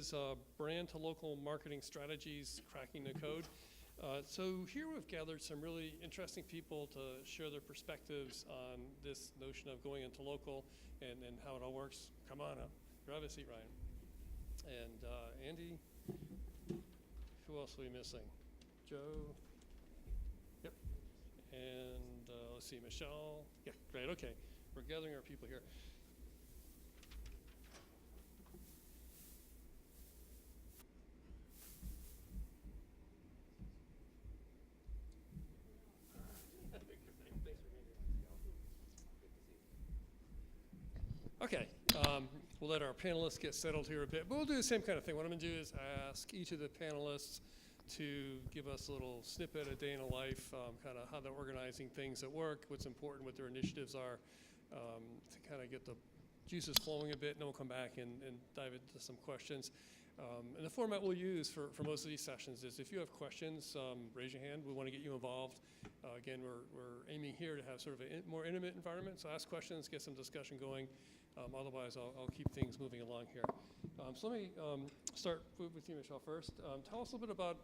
is Brand to Local Marketing Strategies, Cracking the Code. So here we've gathered some really interesting people to share their perspectives on this notion of going into local and how it all works. Come on up. Grab a seat, Ryan. And Andy, who else are we missing? Joe? Yep. And let's see, Michelle. Yeah, great, okay. We're gathering our people here. Okay, we'll let our panelists get settled here a bit, but we'll do the same kind of thing. What I'm going to do is ask each of the panelists to give us a little snippet, a day in a life, kind of how they're organizing things at work, what's important, what their initiatives are, to kind of get the juices flowing a bit, and then we'll come back and dive into some questions. And the format we'll use for most of these sessions is if you have questions, raise your hand. We want to get you involved. Again, we're aiming here to have sort of a more intimate environment, so ask questions, get some discussion going. Otherwise, I'll keep things moving along here. So let me start with you, Michelle, first. Tell us a little bit about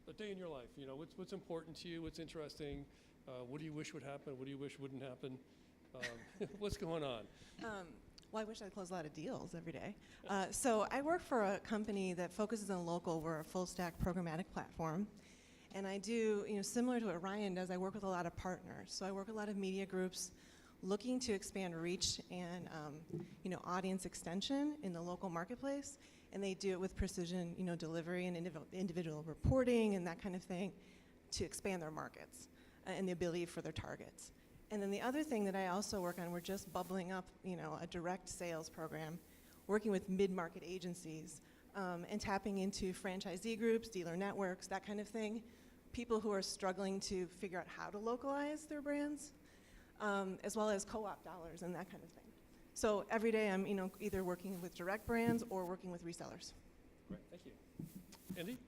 a day in your life. You know, what's important to you, what's interesting, what do you wish would happen, what do you wish wouldn't happen? What's going on? Well, I wish I'd close a lot of deals every day. So I work for a company that focuses on local. We're a full-stack programmatic platform. And I do, similar to what Ryan does, I work with a lot of partners. So I work with a lot of media groups looking to expand reach and, audience extension in the local marketplace. And they do it with precision, delivery and individual reporting and that kind of thing to expand their markets and the ability for their targets. And then the other thing that I also work on, we're just bubbling up, a direct sales program, working with mid-market agencies and tapping into franchisee groups, dealer networks, that kind of thing. People who are struggling to figure out how to localize their brands, as well as co-op dollars and that kind of thing. So every day I'm, either working with direct brands or working with resellers. Great, thank you. Andy?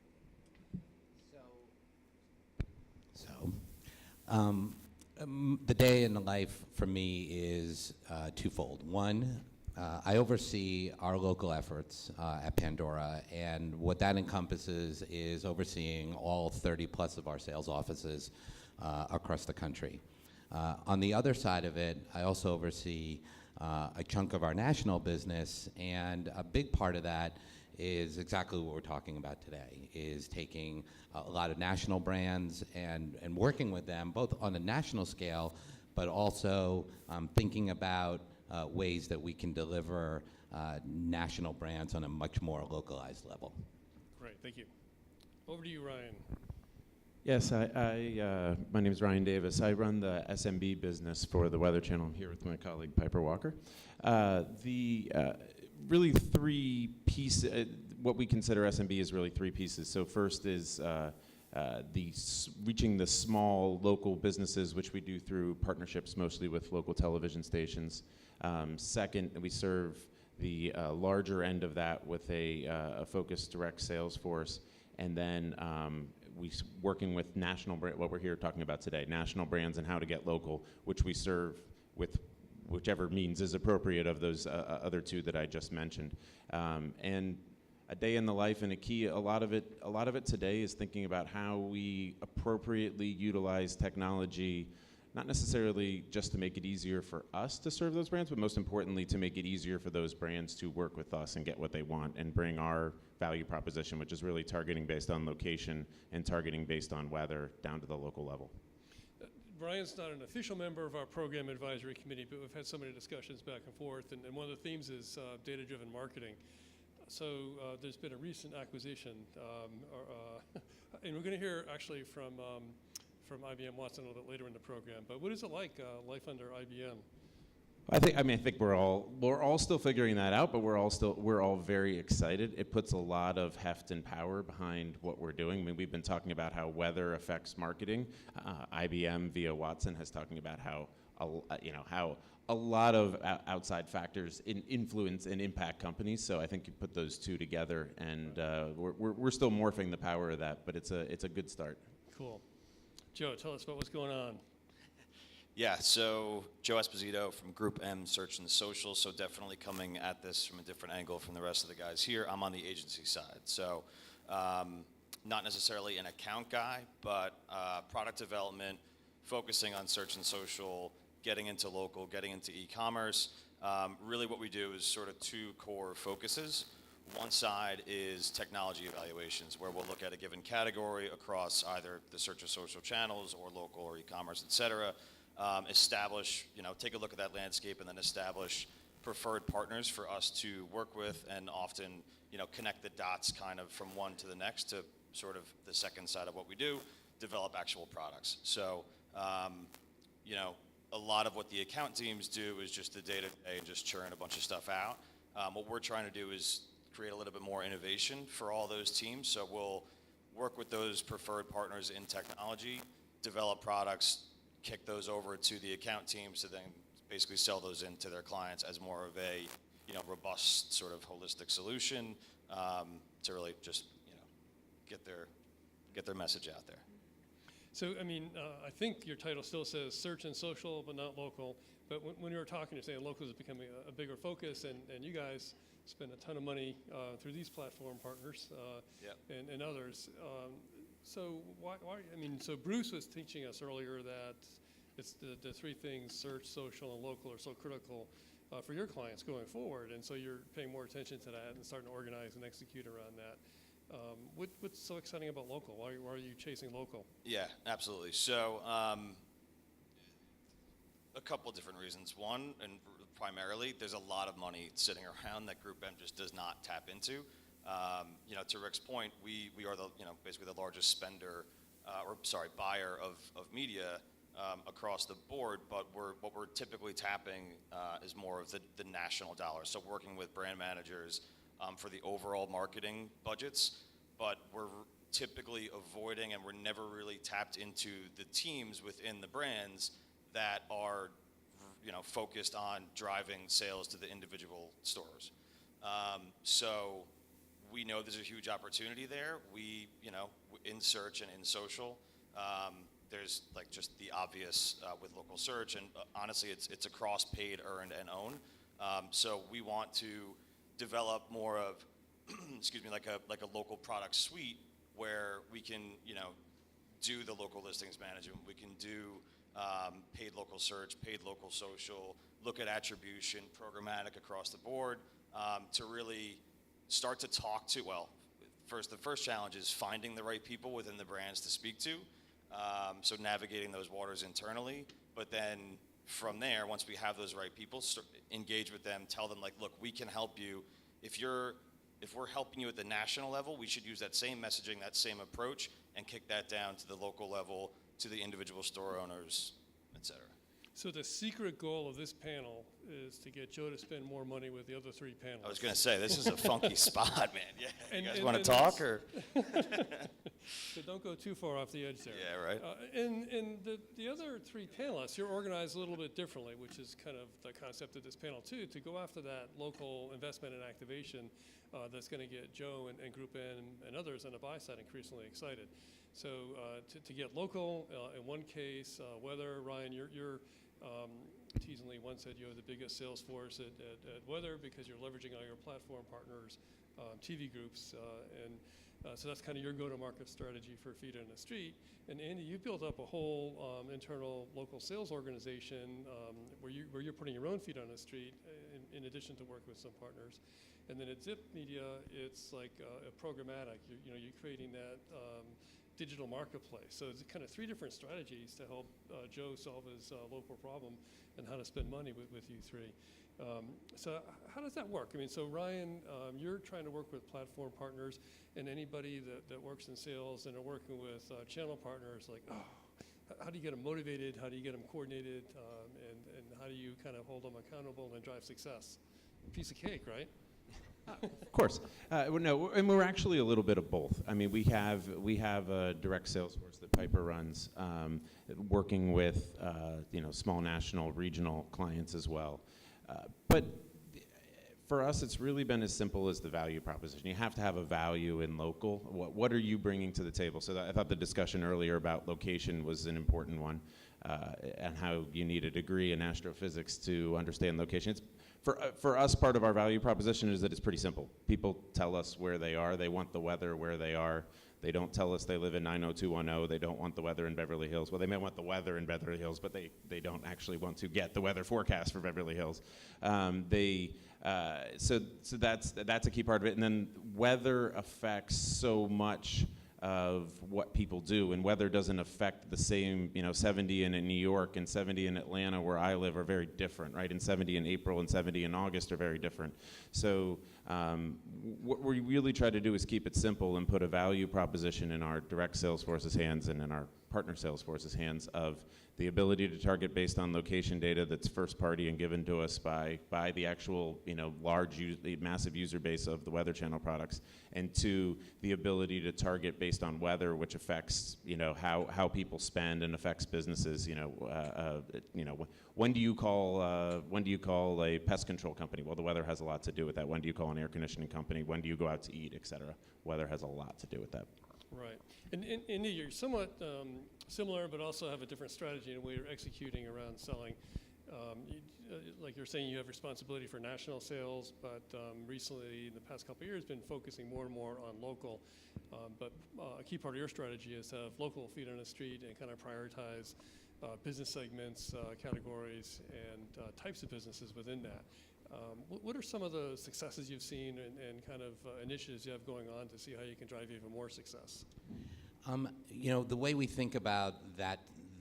The day in the life for me is twofold. One, I oversee our local efforts at Pandora, and what that encompasses is overseeing all 30 plus of our sales offices across the country. On the other side of it, I also oversee a chunk of our national business, and a big part of that is exactly what we're talking about today, is taking a lot of national brands and working with them, both on a national scale, but also thinking about ways that we can deliver national brands on a much more localized level. Great, thank you. Over to you, Ryan. Yes, my name is Ryan Davis. I run the SMB business for the Weather Channel. I'm here with my colleague Piper Walker. Really three pieces, what we consider SMB is really three pieces. So first is reaching the small local businesses, which we do through partnerships mostly with local television stations. Second, we serve the larger end of that with a focused direct sales force. And then working with national what we're here talking about today, national brands and how to get local, which we serve with whichever means is appropriate of those other two that I just mentioned. And a day in the life and a lot of it today is thinking about how we appropriately utilize technology, not necessarily just to make it easier for us to serve those brands, but most importantly to make it easier for those brands to work with us and get what they want and bring our value proposition, which is really targeting based on location and targeting based on weather down to the local level. Brian's not an official member of our program advisory committee, but we've had so many discussions back and forth, and one of the themes is data-driven marketing. So there's been a recent acquisition, and we're going to hear actually from IBM Watson a little bit later in the program. But what is it like, life under IBM? I think we're all still figuring that out, but we're all very excited. It puts a lot of heft and power behind what we're doing. I mean, we've been talking about how weather affects marketing. IBM via Watson has talking about how a lot of outside factors influence and impact companies. So I think you put those two together, and we're still morphing the power of that, but it's a good start. Cool. Joe, tell us about what's going on. Yeah, so Joe Esposito from GroupE Search and Social, so definitely coming at this from a different angle from the rest of the guys here. I'm on the agency side, so not necessarily an account guy, but product development, focusing on search and social, getting into local, getting into e-commerce. Really what we do is sort of two core focuses. One side is technology evaluations, where we'll look at a given category across either the search or social channels or local or e-commerce, et cetera. Establish, take a look at that landscape and then establish preferred partners for us to work with, and often, connect the dots kind of from one to the next to sort of the second side of what we do, develop actual products. So, a lot of what the account teams do is just the day-to-day and just churn a bunch of stuff out. What we're trying to do is create a little bit more innovation for all those teams. So we'll work with those preferred partners in technology, develop products, kick those over to the account teams to then basically sell those into their clients as more of a robust sort of holistic solution to really just get their message out there. So, I think your title still says search and social, but not local. But when you were talking, you're saying local is becoming a bigger focus, and you guys spend a ton of money through these platform partners and others. So why? So Bruce was teaching us earlier that it's the three things: search, social, and local are so critical for your clients going forward. And so you're paying more attention to that and starting to organize and execute around that. What's so exciting about local? Why are you chasing local? Yeah, absolutely. So a couple different reasons. One, and primarily, there's a lot of money sitting around that GroupE just does not tap into. To Rick's point, we are the basically the largest spender, buyer of media across the board. But what we're typically tapping is more of the national dollar. So working with brand managers for the overall marketing budgets, but we're typically avoiding, and we're never really tapped into the teams within the brands that are focused on driving sales to the individual stores. So we know there's a huge opportunity there. We, in search and in social, there's like just the obvious with local search, and honestly, it's across paid, earned, and owned. So we want to develop more of, like a local product suite where we can, do the local listings management. We can do paid local search, paid local social, look at attribution, programmatic across the board, to really start to talk to, the first challenge is finding the right people within the brands to speak to. So navigating those waters internally, but then from there, once we have those right people, engage with them, tell them like, look, we can help you. If we're helping you at the national level, we should use that same messaging, that same approach, and kick that down to the local level, to the individual store owners, et cetera. So the secret goal of this panel is to get Joe to spend more money with the other three panelists. I was going to say, this is a funky spot, man. Yeah, you guys And- want to and talk, or? So don't go too far off the edge there. Yeah, right. And the other three panelists, you're organized a little bit differently, which is kind of the concept of this panel too, to go after that local investment and activation that's going to get Joe and GroupE and others on the buy side increasingly excited. So to get local, in one case, Weather, Ryan, you're teasingly once said you have the biggest sales force at Weather because you're leveraging all your platform partners, TV groups, so that's kind of your go-to-market strategy for feet on the street. And Andy, you've built up a whole internal local sales organization where you're putting your own feet on the street in addition to work with some partners. And then at Zip Media, it's like a programmatic. You're creating that digital marketplace. So it's kind of three different strategies to help Joe solve his local problem and how to spend money with you three. So how does that work? So Ryan, you're trying to work with platform partners, and anybody that works in sales and are working with channel partners, like, how do you get them motivated? How do you get them coordinated? And how do you kind of hold them accountable and drive success? Piece of cake, right? Of course. No, and we're actually a little bit of both. We have a direct sales force that Piper runs, working with small national, regional clients as well. But for us, it's really been as simple as the value proposition. You have to have a value in local. What are you bringing to the table? So I thought the discussion earlier about location was an important one. and how you need a degree in astrophysics to understand location. It's, for us, part of our value proposition is that it's pretty simple. People tell us where they are. They want the weather where they are. They don't tell us they live in 90210. They don't want the weather in Beverly Hills. Well, they may want the weather in Beverly Hills, but they don't actually want to get the weather forecast for Beverly Hills. So that's a key part of it. And then weather affects so much of what people do, and weather doesn't affect the same, 70 in New York and 70 in Atlanta where I live are very different, right? And 70 in April and 70 in August are very different. So what we really try to do is keep it simple and put a value proposition in our direct sales force's hands and in our partner sales force's hands of the ability to target based on location data that's first party and given to us by the actual, massive user base of the Weather Channel products, and two, the ability to target based on weather, which affects, how people spend and affects businesses. When do you call a pest control company? Well, the weather has a lot to do with that. When do you call an air conditioning company? When do you go out to eat, et cetera? Weather has a lot to do with that. Right. And Indy, you're somewhat similar, but also have a different strategy in the way you're executing around selling. Like you're saying, you have responsibility for national sales, but recently, in the past couple of years, been focusing more and more on local. But a key part of your strategy is to have local feet on the street and kind of prioritize business segments, categories, and types of businesses within that. What are some of the successes you've seen and kind of initiatives you have going on to see how you can drive even more success? The way we think about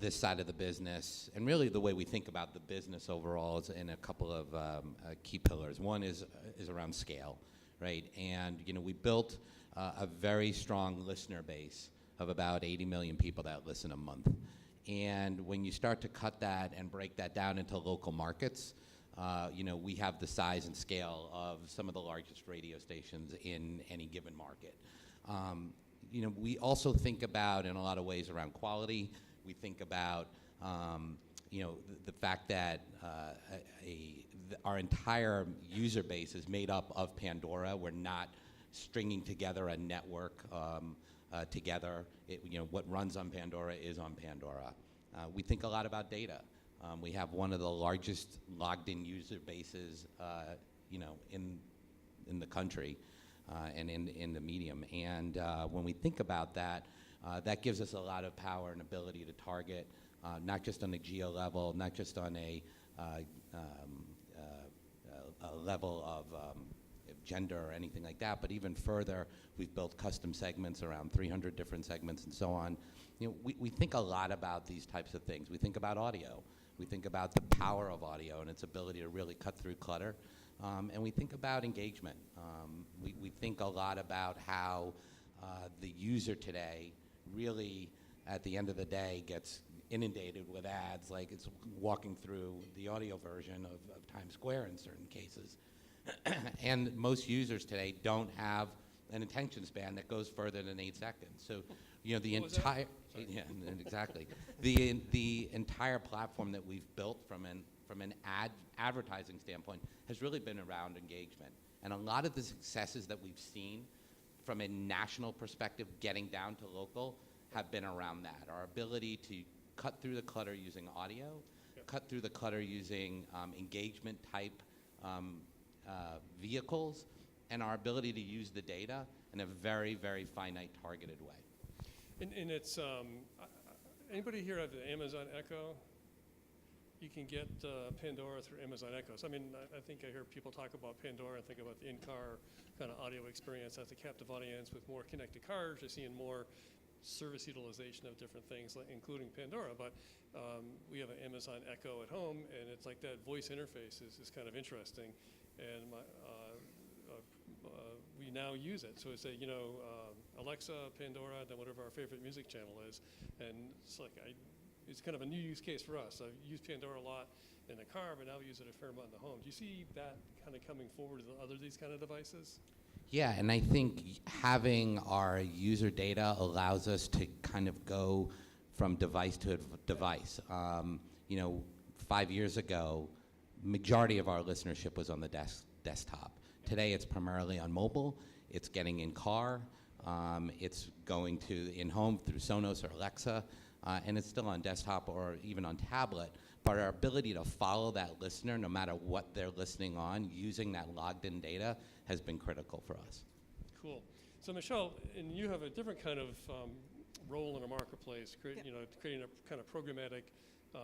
this side of the business, and really the way we think about the business overall, is in a couple of key pillars. One is around scale, right? And we built a very strong listener base of about 80 million people that listen a month. And when you start to cut that and break that down into local markets, we have the size and scale of some of the largest radio stations in any given market. We also think about, in a lot of ways, around quality. We think about, the fact that our entire user base is made up of Pandora. We're not stringing together a network together. What runs on Pandora is on Pandora. We think a lot about data. We have one of the largest logged-in user bases, in the country, and in the medium. And when we think about that, that gives us a lot of power and ability to target, not just on a geo level, not just on a level of gender or anything like that, but even further, we've built custom segments, around 300 different segments and so on. We think a lot about these types of things. We think about audio. We think about the power of audio and its ability to really cut through clutter. And we think about engagement. We think a lot about how the user today really, at the end of the day, gets inundated with ads, like it's walking through the audio version of Times Square in certain cases. And most users today don't have an attention span that goes further than 8 seconds. So, the entire, exactly. The entire platform that we've built from an advertising standpoint has really been around engagement. And a lot of the successes that we've seen from a national perspective, getting down to local, have been around that. Our ability to cut through the clutter using audio, cut through the clutter using engagement type vehicles, and our ability to use the data in a very, very finite, targeted way. And it's, anybody here have the Amazon Echo? You can get Pandora through Amazon Echo. So, I think I hear people talk about Pandora and think about the in-car kind of audio experience as a captive audience with more connected cars. You're seeing more service utilization of different things, including Pandora. But we have an Amazon Echo at home, and it's like that voice interface is kind of interesting. And we now use it. So it's a, Alexa, Pandora, then whatever our favorite music channel is. And it's like, it's kind of a new use case for us. I've used Pandora a lot in the car, but now we use it a fair amount in the home. Do you see that kind of coming forward with other these kind of devices? Yeah, and I think having our user data allows us to kind of go from device to device. 5 years ago, majority of our listenership was on the desktop. Today, it's primarily on mobile. It's getting in car. It's going to in-home through Sonos or Alexa. and it's still on desktop or even on tablet, but our ability to follow that listener no matter what they're listening on using that logged in data has been critical for us. Cool. So Michelle, and you have a different kind of role in a marketplace, Yep. creating a kind of programmatic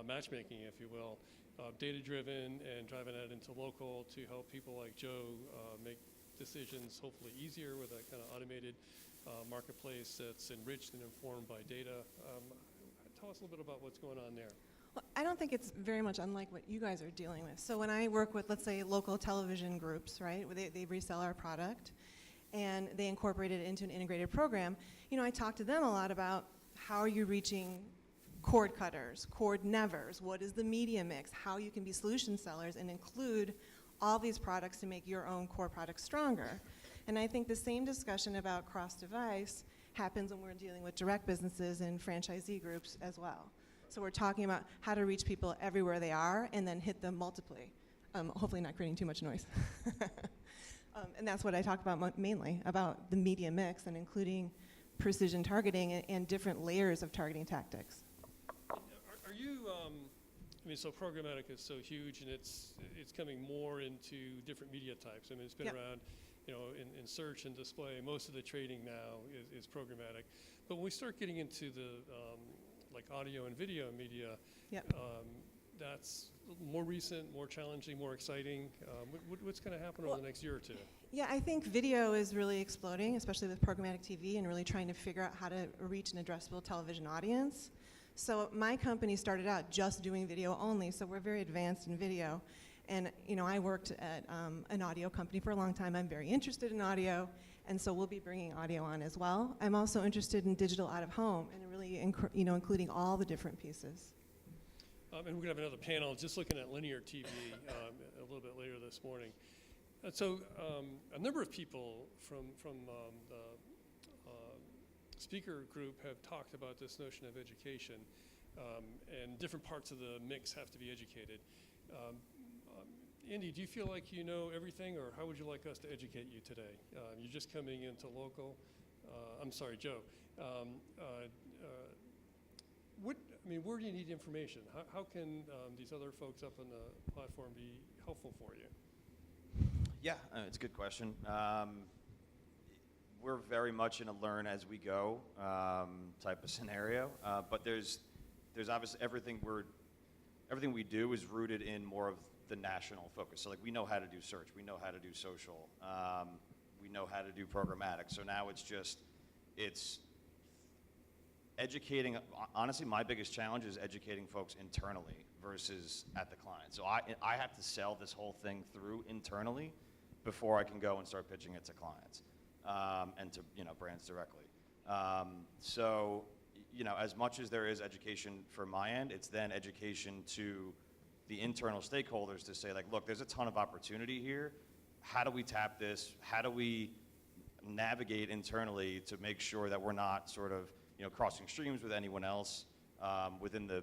matchmaking, if you will, data-driven and driving that into local to help people like Joe make decisions hopefully easier with a kind of automated marketplace that's enriched and informed by data. Tell us a little bit about what's going on there. Well, I don't think it's very much unlike what you guys are dealing with. So when I work with, let's say, local television groups, right, where they resell our product and they incorporate it into an integrated program, I talk to them a lot about how are you reaching cord cutters, cord nevers, what is the media mix, how you can be solution sellers and include all these products to make your own core products stronger. And I think the same discussion about cross-device happens when we're dealing with direct businesses and franchisee groups as well. So we're talking about how to reach people everywhere they are and then hit them multiply, hopefully not creating too much noise. And that's what I talk about mainly, about the media mix and including precision targeting and different layers of targeting tactics. Are you, so programmatic is so huge and it's coming more into different media types. I mean, it's been Yep. around, in search and display. Most of the trading now is programmatic. But when we start getting into the, like audio and video media, Yep. that's more recent, more challenging, more exciting. What's going to happen over the next year or two? Yeah, I think video is really exploding, especially with programmatic TV and really trying to figure out how to reach an addressable television audience. So my company started out just doing video only, so we're very advanced in video. And I worked at an audio company for a long time. I'm very interested in audio, and so we'll be bringing audio on as well. I'm also interested in digital out of home and really including all the different pieces. And we're going to have another panel just looking at linear TV a little bit later this morning. So a number of people from the speaker group have talked about this notion of education, and different parts of the mix have to be educated. Andy, do you feel like you know everything, or how would you like us to educate you today? You're just coming into local. I'm sorry, Joe. Where do you need information? How can these other folks up on the platform be helpful for you? Yeah, it's a good question. We're very much in a learn as we go type of scenario, but there's obviously everything we do is rooted in more of the national focus. So like we know how to do search, we know how to do social, we know how to do programmatic. So now it's educating. Honestly, my biggest challenge is educating folks internally versus at the client. So I have to sell this whole thing through internally before I can go and start pitching it to clients and to brands directly. So as much as there is education from my end, it's then education to the internal stakeholders to say like, look, there's a ton of opportunity here. How do we tap this? How do we navigate internally to make sure that we're not sort of crossing streams with anyone else within the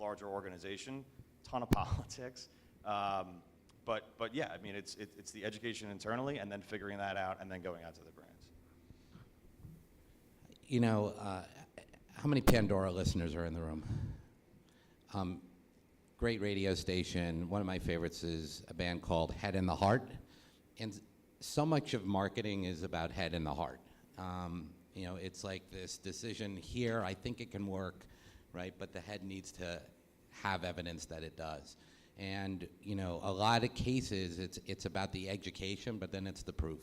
larger organization? Ton of politics. But yeah, I mean, it's the education internally and then figuring that out and then going out to the brands. How many Pandora listeners are in the room? Great radio station. One of my favorites is a band called Head in the Heart. And so much of marketing is about head in the heart. It's like this decision here, I think it can work, right? But the head needs to have evidence that it does. And, a lot of cases, it's about the education, but then it's the proof.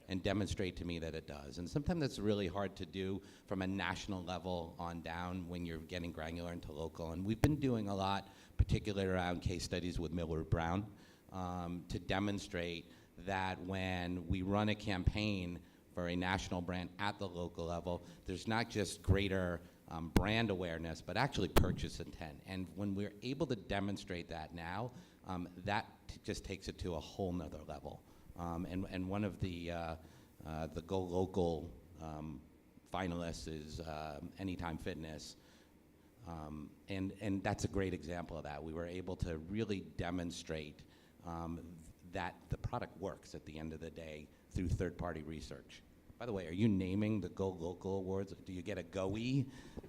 And demonstrate to me that it does. And sometimes that's really hard to do from a national level on down when you're getting granular into local. And we've been doing a lot, particularly around case studies with Millward Brown, to demonstrate that when we run a campaign for a national brand at the local level, there's not just greater brand awareness, but actually purchase intent. And when we're able to demonstrate that now, that just takes it to a whole nother level. And one of the Go Local finalists is Anytime Fitness. And that's a great example of that. We were able to really demonstrate that the product works at the end of the day through third-party research By the way, are you naming the Go Local Awards? Do you get a GoE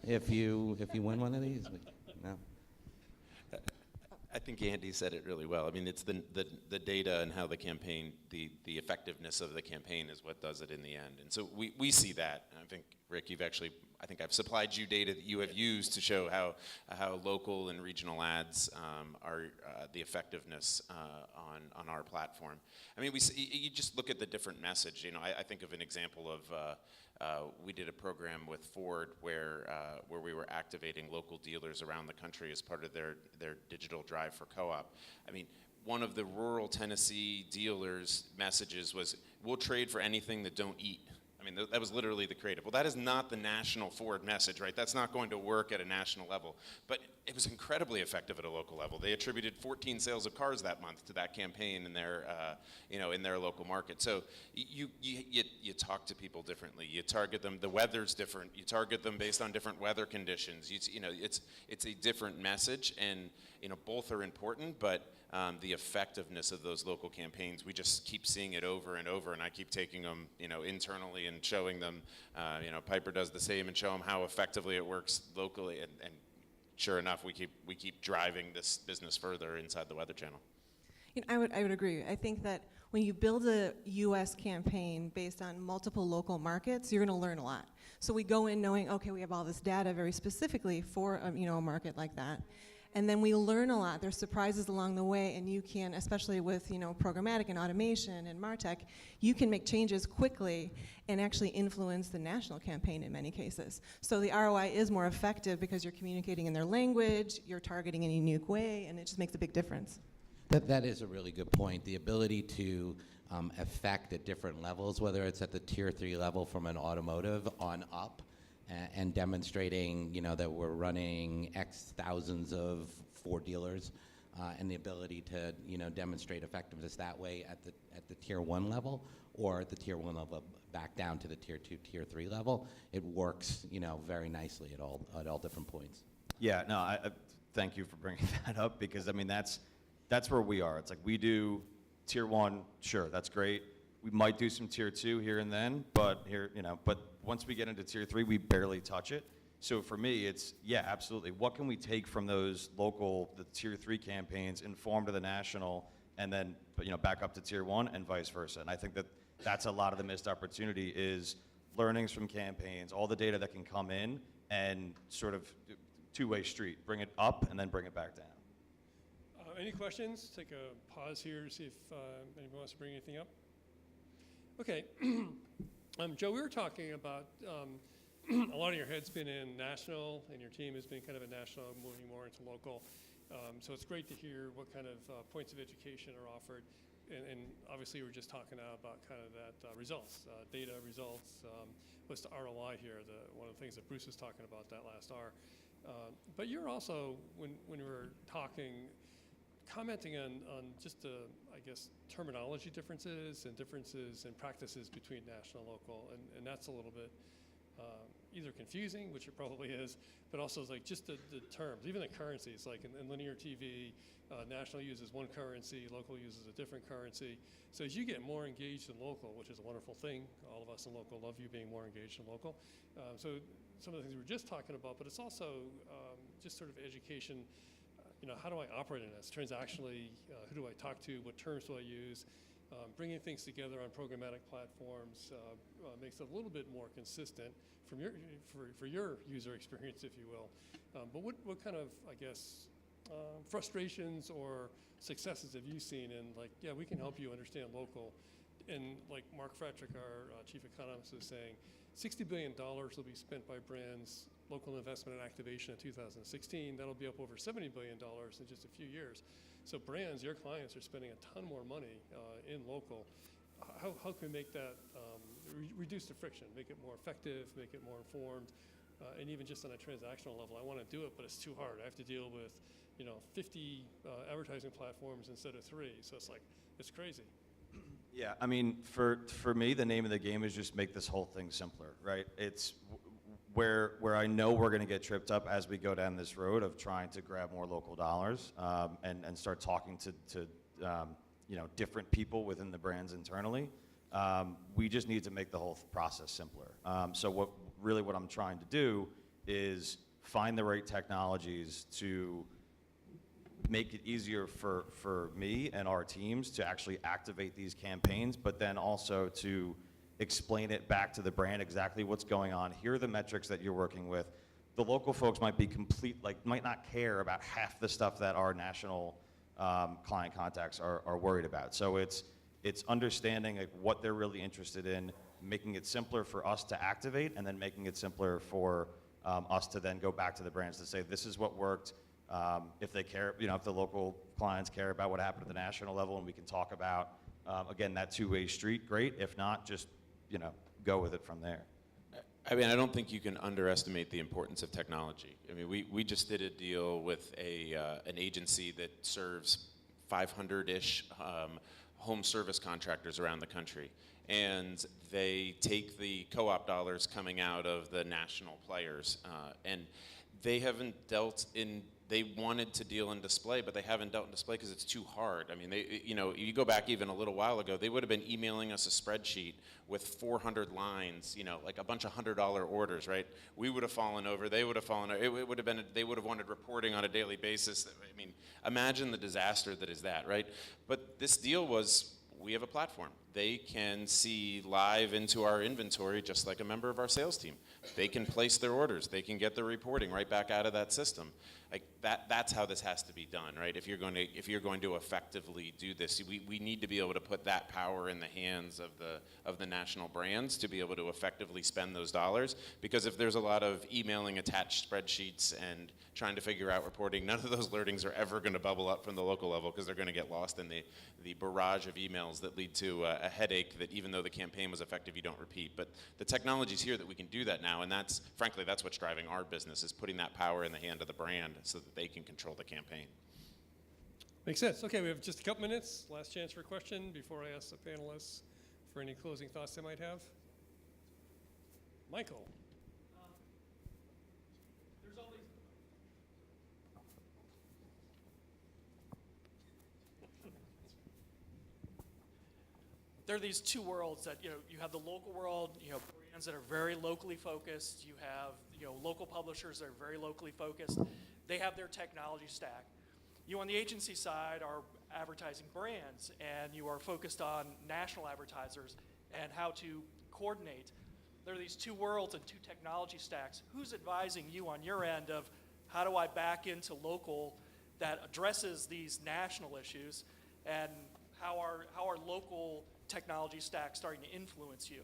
if you win one of these? No. I think Andy said it really well. I mean, it's the data and how the campaign, the effectiveness of the campaign is what does it in the end. And so we see that. And I think, Rick, I think I've supplied you data that you have used to show how local and regional ads are the effectiveness on our platform. I mean, you just look at the different message. You know, I think of an example of we did a program with Ford where we were activating local dealers around the country as part of their digital drive for co-op. I mean, one of the rural Tennessee dealers' messages was, "We'll trade for anything that don't eat." I mean, that was literally the creative. Well, that is not the national Ford message, right? That's not going to work at a national level. But it was incredibly effective at a local level. They attributed 14 sales of cars that month to that campaign in their, in their local market. So you talk to people differently. You target them. The weather's different. You target them based on different weather conditions. It's a different message, and both are important. But the effectiveness of those local campaigns, we just keep seeing it over and over, and I keep taking them, internally and showing them, Piper does the same and show them how effectively it works locally, and sure enough, we keep driving this business further inside the Weather Channel. I would agree. I think that when you build a U.S. campaign based on multiple local markets, you're going to learn a lot. So we go in knowing, okay, we have all this data very specifically for a market like that. And then we learn a lot. There's surprises along the way, and you can, especially with programmatic and automation and MarTech, you can make changes quickly and actually influence the national campaign in many cases. So the ROI is more effective because you're communicating in their language, you're targeting in a unique way, and it just makes a big difference. That is a really good point. The ability to affect at different levels, whether it's at the tier 3 level from an automotive on up, and demonstrating, that we're running X thousands of Ford dealers, and the ability to, demonstrate effectiveness that way at the tier 1 level, or at the tier 1 level back down to the tier 2, tier 3 level. It works, very nicely at all different points. Yeah, no, I thank you for bringing that up, because I mean that's where we are. It's like we do tier 1, sure, that's great. We might do some tier 2 here and then, but once we get into tier 3, we barely touch it. So for me, it's, yeah, absolutely. What can we take from those the tier 3 campaigns, inform to the national, and then back up to tier 1 and vice versa? And I think that's a lot of the missed opportunity is learnings from campaigns, all the data that can come in, and sort of two-way street. Bring it up and then bring it back down. Any questions? Take a pause here to see if anyone wants to bring anything up. Okay. Joe, we were talking about a lot of your head's been in national, and your team has been kind of a national, moving more into local. So it's great to hear what kind of points of education are offered. And obviously, we're just talking now about kind of that results, data results. What's the ROI here? One of the things that Bruce was talking about that last hour. But you're also, when we were talking, commenting on just the, I guess, terminology differences and differences in practices between national and local, and that's a little bit either confusing, which it probably is, but also like just the terms, even the currencies, like in linear TV, national uses one currency, local uses a different currency. So as you get more engaged in local, which is a wonderful thing, all of us in local love you being more engaged in local. So some of the things we were just talking about, but it's also just sort of education. How do I operate in this? Transactionally, who do I talk to? What terms do I use? Bringing things together on programmatic platforms makes it a little bit more consistent for your user experience, if you will. But what kind of, I guess, frustrations or successes have you seen in, like, yeah, we can help you understand local? And like Mark Fratrick, our chief economist, is saying, $60 billion will be spent by brands, local investment and activation in 2016. That'll be up over $70 billion in just a few years. So brands, your clients, are spending a ton more money in local. How can we make that, reduce the friction, make it more effective, make it more informed, and even just on a transactional level? I want to do it, but it's too hard. I have to deal with 50 advertising platforms instead of 3. So it's like, it's crazy. Yeah, I mean, for me, the name of the game is just make this whole thing simpler, right? It's where I know we're going to get tripped up as we go down this road of trying to grab more local dollars and start talking to different people within the brands internally. We just need to make the whole process simpler. So what I'm trying to do is find the right technologies to make it easier for me and our teams to actually activate these campaigns, but then also to explain it back to the brand exactly what's going on. Here are the metrics that you're working with. The local folks might be might not care about half the stuff that our national client contacts are worried about. So it's understanding what they're really interested in, making it simpler for us to activate, and then making it simpler for us to then go back to the brands to say, this is what worked. If they care, if the local clients care about what happened at the national level, and we can talk about, again, that two-way street, great. If not, just, go with it from there. I mean, I don't think you can underestimate the importance of technology. I mean, we just did a deal with an agency that serves 500-ish home service contractors around the country. And they take the co-op dollars coming out of the national players, and they haven't dealt in, they wanted to deal in display, but they haven't dealt in display because it's too hard. I mean, you go back even a little while ago, they would have been emailing us a spreadsheet with 400 lines, like a bunch of $100 orders, right? We would have fallen over, they would have fallen over, it would have been, they would have wanted reporting on a daily basis. I mean, imagine the disaster that is that, right? But this deal was, we have a platform. They can see live into our inventory just like a member of our sales team. They can place their orders. They can get the reporting right back out of that system. Like that's how this has to be done, right? If you're going to effectively do this, we need to be able to put that power in the hands of the national brands to be able to effectively spend those dollars. Because if there's a lot of emailing attached spreadsheets and trying to figure out reporting, none of those learnings are ever going to bubble up from the local level because they're going to get lost in the barrage of emails that lead to a headache that even though the campaign was effective, you don't repeat. But the technology's here that we can do that now, and frankly, that's what's driving our business, is putting that power in the hand of the brand so that they can control the campaign. Makes sense. Okay, we have just a couple minutes. Last chance for a question before I ask the panelists for any closing thoughts they might have. Michael. There are these two worlds that, you have the local world, brands that are very locally focused. You have, local publishers that are very locally focused. They have their technology stack. You on the agency side are advertising brands, and you are focused on national advertisers and how to coordinate. There are these two worlds and two technology stacks. Who's advising you on your end of how do I back into local that addresses these national issues, and how are local technology stacks starting to influence you?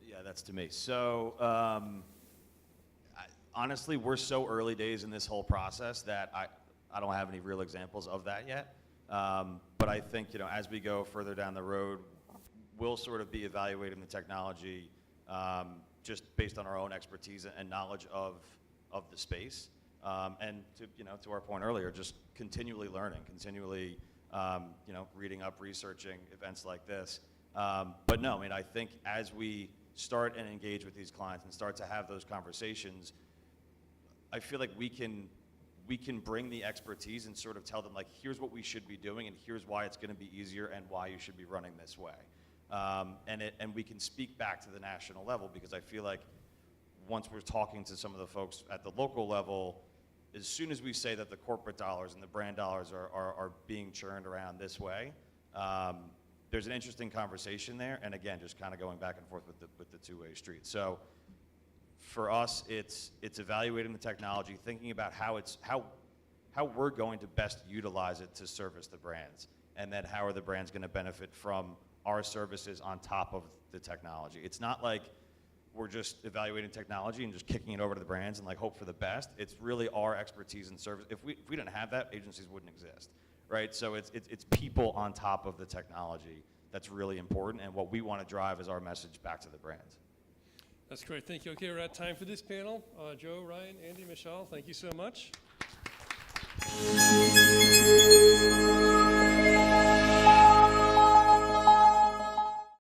Yeah, that's to me. So honestly, we're so early days in this whole process that I don't have any real examples of that yet. But I think, as we go further down the road, we'll sort of be evaluating the technology just based on our own expertise and knowledge of the space. And to our point earlier, just continually learning, continually reading up, researching events like this. But no, I think as we start and engage with these clients and start to have those conversations, I feel like we can bring the expertise and sort of tell them, like, here's what we should be doing and here's why it's going to be easier and why you should be running this way. And we can speak back to the national level, because I feel like once we're talking to some of the folks at the local level, as soon as we say that the corporate dollars and the brand dollars are being churned around this way, there's an interesting conversation there. And again, just kind of going back and forth with the two-way street. So for us, it's evaluating the technology, thinking about how we're going to best utilize it to service the brands, and then how are the brands going to benefit from our services on top of the technology. It's not like we're just evaluating technology and just kicking it over to the brands and hope for the best. It's really our expertise and service. If we didn't have that, agencies wouldn't exist, right? So it's people on top of the technology that's really important, and what we want to drive is our message back to the brands. That's great. Thank you. Okay, we're at time for this panel. Joe, Ryan, Andy, Michelle, thank you so much.